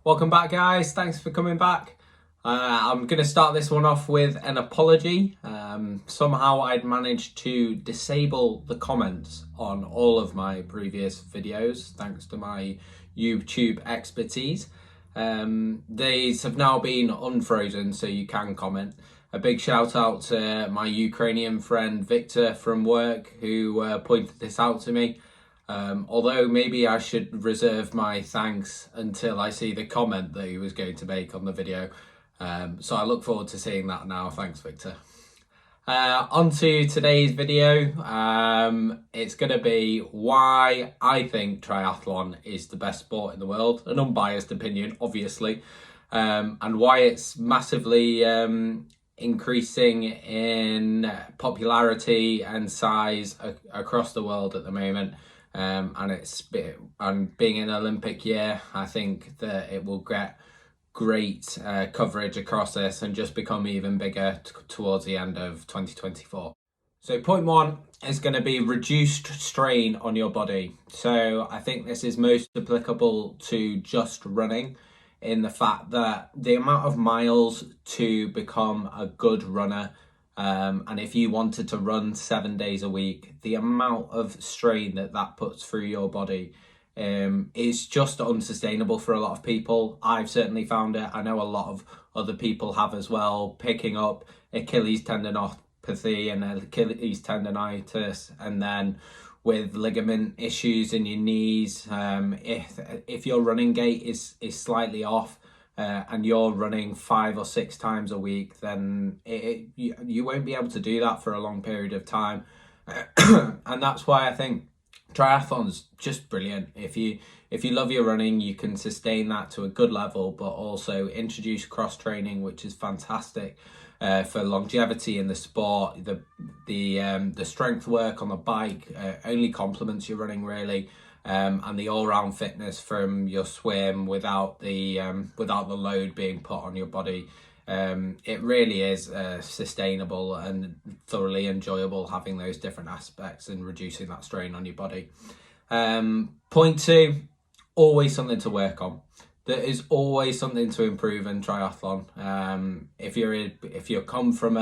Welcome back, guys. Thanks for coming back. I'm going to start this one off with an apology. Somehow I'd managed to disable the comments on all of my previous videos thanks to my YouTube expertise. These have now been unfrozen, so you can comment. A big shout out to my Ukrainian friend Victor from work who pointed this out to me. Although maybe I should reserve my thanks until I see the comment that he was going to make on the video. So I look forward to seeing that now. Thanks, Victor. On to today's video. It's going to be why I think triathlon is the best sport in the world. An unbiased opinion, obviously. And why it's massively increasing in popularity and size across the world at the moment. And being an Olympic year, I think that it will get great coverage across this and just become even bigger towards the end of 2024. So point one is going to be reduced strain on your body. So I think this is most applicable to just running, in the fact that the amount of miles to become a good runner, and if you wanted to run 7 days a week, the amount of strain that puts through your body is just unsustainable for a lot of people. I've certainly found it. I know a lot of other people have as well, picking up Achilles tendinopathy and Achilles tendonitis, and then with ligament issues in your knees. If your running gait is slightly off, and you're running 5 or 6 times a week, then you won't be able to do that for a long period of time. And that's why I think triathlon's just brilliant. If you love your running, you can sustain that to a good level, but also introduce cross training, which is fantastic for longevity in the sport. The strength work on the bike only complements your running, really. And the all-round fitness from your swim without the load being put on your body. It really is sustainable and thoroughly enjoyable, having those different aspects and reducing that strain on your body. Point two, always something to work on. There is always something to improve in triathlon. If you've come from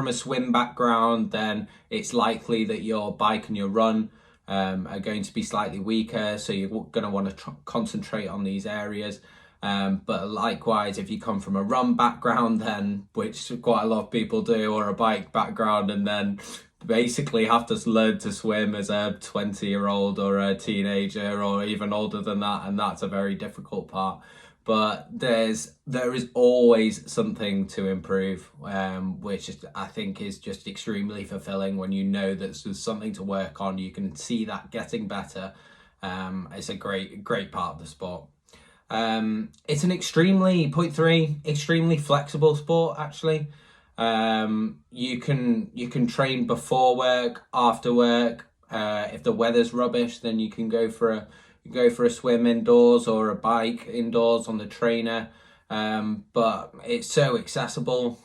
a swim background, then it's likely that your bike and your run are going to be slightly weaker, so you're going to want to concentrate on these areas. But likewise, if you come from a run background, then, which quite a lot of people do, or a bike background, and then basically have to learn to swim as a 20-year-old or a teenager or even older than that, and that's a very difficult part. But there is always something to improve, which I think is just extremely fulfilling when you know that there's something to work on. You can see that getting better. It's a great part of the sport. It's an extremely flexible sport, actually. You can train before work, after work. If the weather's rubbish, then you can go for a swim indoors or a bike indoors on the trainer. But it's so accessible,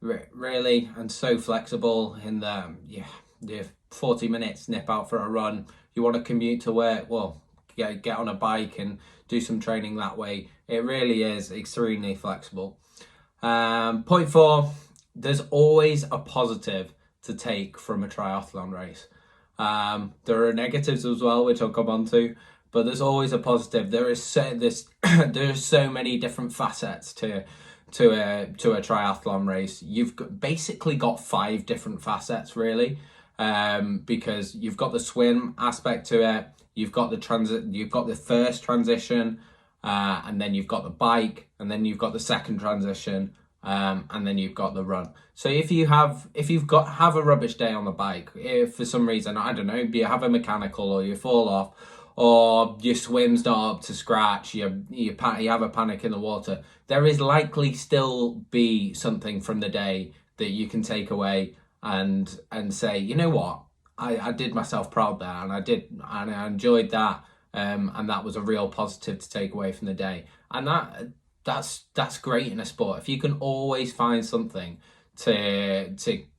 really, and so flexible in the 40 minutes, nip out for a run. You want to commute to work, well, get on a bike and do some training that way. It really is extremely flexible. Point four, there's always a positive to take from a triathlon race. There are negatives as well, which I'll come on to, but there's always a positive. There's so many different facets to a triathlon race. You've basically got 5 different facets, really, because you've got the swim aspect to it. You've got the first transition, and then you've got the bike, and then you've got the second transition, and then you've got the run. So if you have a rubbish day on the bike, if for some reason, I don't know, you have a mechanical or you fall off, or your swim's not up to scratch, you have a panic in the water, there is likely still be something from the day that you can take away and say, you know what, I did myself proud there, and I enjoyed that, and that was a real positive to take away from the day. And that's great in a sport. If you can always find something to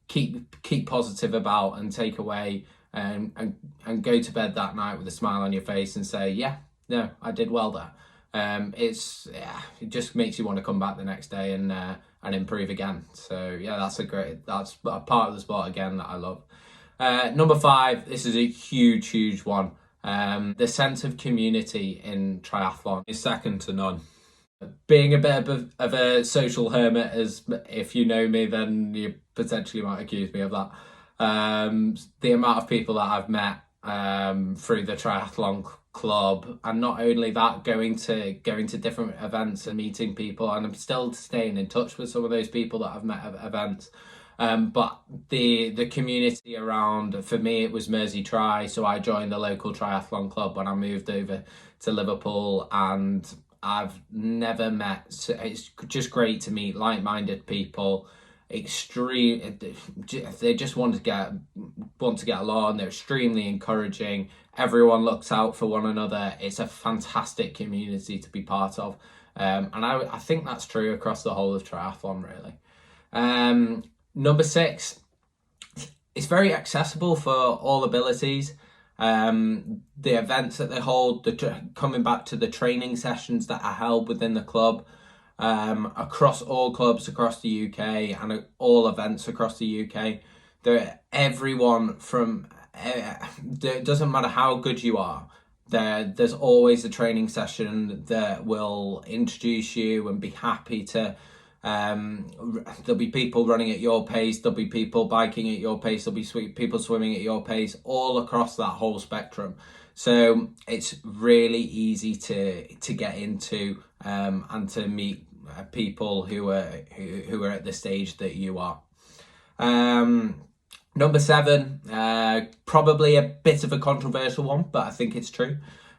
keep positive about and take away, and go to bed that night with a smile on your face and say, yeah, no, I did well there. it just makes you want to come back the next day and improve again. So yeah, that's a part of the sport again that I love. Number 5, this is a huge one. The sense of community in triathlon is second to none. Being a bit of a social hermit, as if you know me, then you potentially might accuse me of that. The amount of people that I've met through the triathlon club, and not only that, going to different events and meeting people, and I'm still staying in touch with some of those people that I've met at events. But the community around, for me, it was Mersey Tri, so I joined the local triathlon club when I moved over to Liverpool, and I've never met. It's just great to meet like-minded people. They just want to get along. They're extremely encouraging. Everyone looks out for one another. It's a fantastic community to be part of, and I think that's true across the whole of triathlon, really. Number 6, it's very accessible for all abilities. The events that they hold, coming back to the training sessions that are held within the club, across all clubs across the UK and all events across the UK. Everyone from, it doesn't matter how good you are, there's always a training session that will introduce you and be happy to. There'll be people running at your pace, there'll be people biking at your pace, there'll be people swimming at your pace, all across that whole spectrum. So it's really easy to get into and to meet people who are at the stage that you are. Number 7, probably a bit of a controversial one, but I think it's true.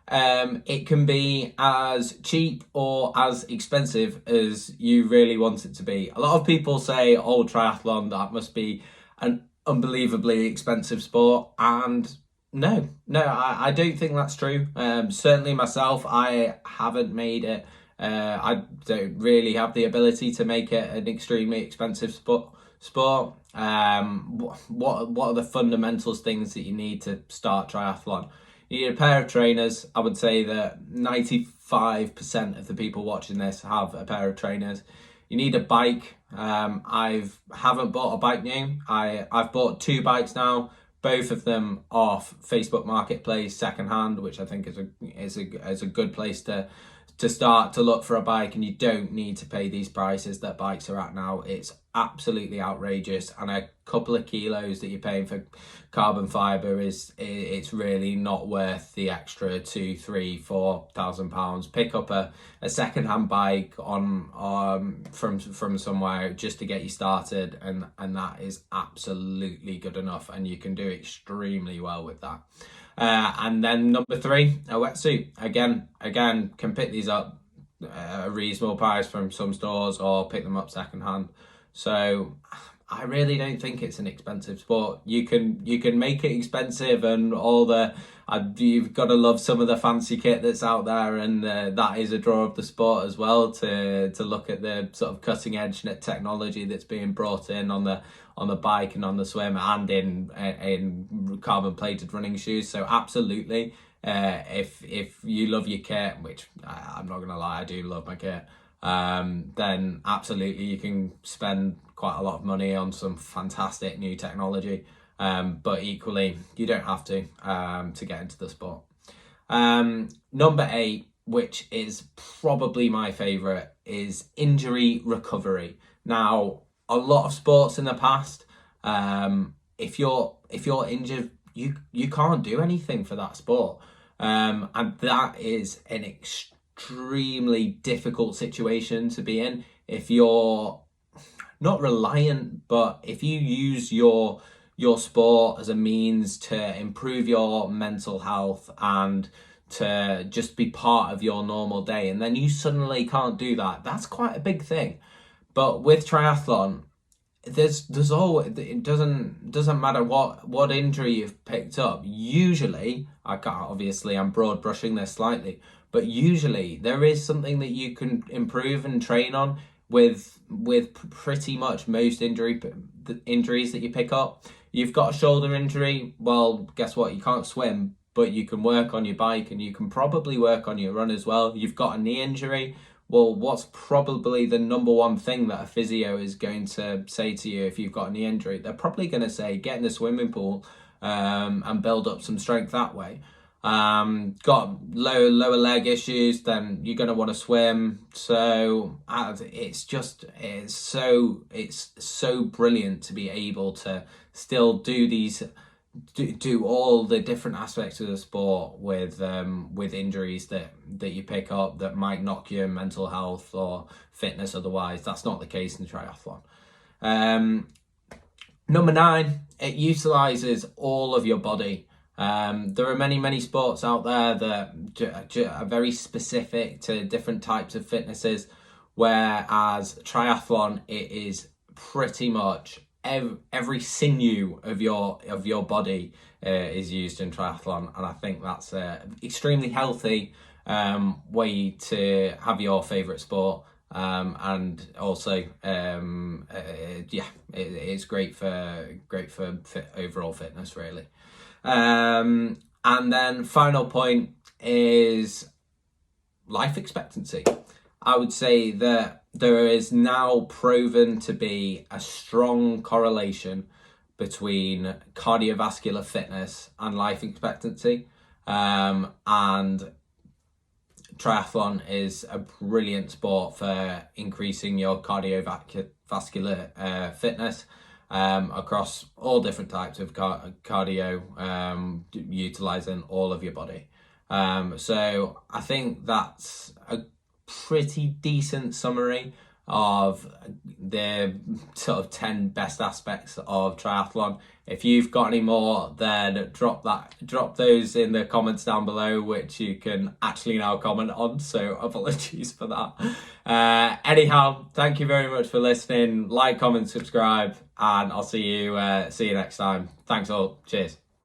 It can be as cheap or as expensive as you really want it to be. A lot of people say, oh, triathlon, that must be an unbelievably expensive sport. And no, I don't think that's true. Certainly myself, I haven't made it. I don't really have the ability to make it an extremely expensive sport. What are the fundamentals things that you need to start triathlon? You need a pair of trainers. I would say that 95% of the people watching this have a pair of trainers. You need a bike. I haven't bought a bike new. I've bought 2 bikes now, both of them off Facebook Marketplace secondhand, which I think is a good place to start to look for a bike, and you don't need to pay these prices that bikes are at now. It's absolutely outrageous, and a couple of kilos that you're paying for carbon fiber it's really not worth the extra 2, 3, 4,000 pounds. Pick up a second-hand bike from somewhere just to get you started, and that is absolutely good enough, and you can do extremely well with that. And then number 3, a wetsuit. Again, can pick these up at a reasonable price from some stores or pick them up secondhand. So I really don't think it's an expensive sport. You can make it expensive, and you've got to love some of the fancy kit that's out there, and that is a draw of the sport as well, to look at the sort of cutting edge technology that's being brought in on the bike and on the swim and in carbon plated running shoes. So absolutely, if you love your kit, which I'm not gonna lie, I do love my kit, then absolutely you can spend quite a lot of money on some fantastic new technology, but equally you don't have to get into the sport. Number 8, which is probably my favorite, is injury recovery. Now, a lot of sports in the past, if you're injured, you can't do anything for that sport, and that is an extremely difficult situation to be in. If you're not reliant, but if you use your sport as a means to improve your mental health and to just be part of your normal day, and then you suddenly can't do that, that's quite a big thing. But with triathlon, there's always, it doesn't matter what injury you've picked up. Usually, I'm broad brushing this slightly, but usually there is something that you can improve and train on with pretty much most injuries that you pick up. You've got a shoulder injury, well, guess what? You can't swim, but you can work on your bike and you can probably work on your run as well. You've got a knee injury. Well, what's probably the number one thing that a physio is going to say to you if you've got a knee injury? They're probably going to say, get in the swimming pool and build up some strength that way. Got lower leg issues, then you're going to want to swim. So it's so brilliant to be able to still do all the different aspects of the sport with injuries that you pick up that might knock your mental health or fitness otherwise. That's not the case in triathlon. Number 9, it utilizes all of your body. There are many sports out there that are very specific to different types of fitnesses, whereas triathlon, it is pretty much every sinew of your body is used in triathlon, and I think that's an extremely healthy way to have your favorite sport, and also it's great for overall fitness, really. And then final point is life expectancy. I would say that there is now proven to be a strong correlation between cardiovascular fitness and life expectancy. And triathlon is a brilliant sport for increasing your cardiovascular fitness across all different types of cardio, utilizing all of your body. So I think that's a pretty decent summary of the sort of 10 best aspects of triathlon. If you've got any more, then drop those in the comments down below, which you can actually now comment on, so apologies for that. Anyhow, thank you very much for listening. Like, comment, subscribe, and I'll see you next time. Thanks all. Cheers.